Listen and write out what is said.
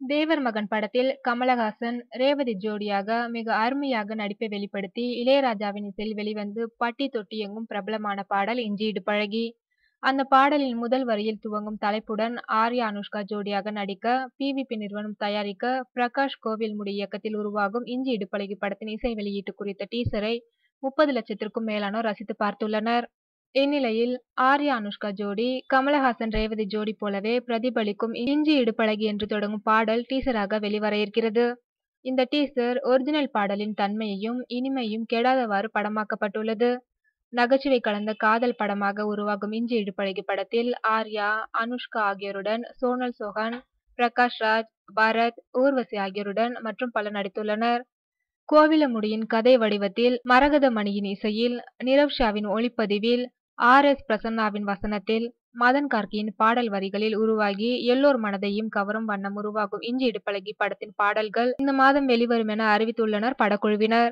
தேவர் மகன் படத்தில் கமலஹாசன், ரேவதி ஜோடியாக மிக அருமையாக நடிப்பை வெளிப்படுத்தி இளையராஜாவின் இசையில் வெளிவந்து பட்டி தொட்டி எங்கும் பிரபலமான பாடல் இஞ்சி இடு பழகி. அந்த பாடலின் முதல் வரியில் துவங்கும் தலைப்புடன் ஆர்யா அனுஷ்கா ஜோடியாக நடிக்க பிவிபி நிறுவனம் தயாரிக்க பிரகாஷ் கோவில்முடி இயக்கத்தில் உருவாகும் இஞ்சி இடு பழகி படத்தின் இசை வெளியீட்டு குறித்த டீசரை 30 லட்சத்திற்கும் மேலானோர் ரசித்து பார்த்துள்ளனர். இந்நிலையில் ஆர்யா அனுஷ்கா ஜோடி கமலஹாசன் ரேவதி ஜோடி போலவே பிரதிபலிக்கும் இஞ்சி இடு பழகி என்று தொடங்கும் பாடல் டீசராக வெளிவர இருக்கிறது. இந்த டீசர் ஒரிஜினல் பாடலின் தன்மையையும் இனிமையும் கெடாதவாறு படமாக்கப்பட்டுள்ளது. நகைச்சுவை கலந்த காதல் படமாக உருவாகும் இஞ்சி இடு பழகி படத்தில் ஆர்யா, அனுஷ்கா ஆகியோருடன் சோனல் சோஹான், பிரகாஷ் ராஜ், பரத், ஊர்வசி ஆகியோருடன் மற்றும் பலர் நடித்துள்ளனர். கோவிலமுடியின் கதை வடிவத்தில், மரகத மணியின் இசையில், நிரவ் ஷாவின் ஒளிப்பதிவில், ஆர்.எஸ். பிரசன்னாவின் வசனத்தில், மதன் கார்கியின் பாடல் வரிகளில் உருவாகி எல்லோர் மனதையும் கவரும் வண்ணம் உருவாகும் இஞ்சி இடு பழகி படத்தின் பாடல்கள் இந்த மாதம் வெளிவரும் என அறிவித்துள்ளனர் படக்குழுவினர்.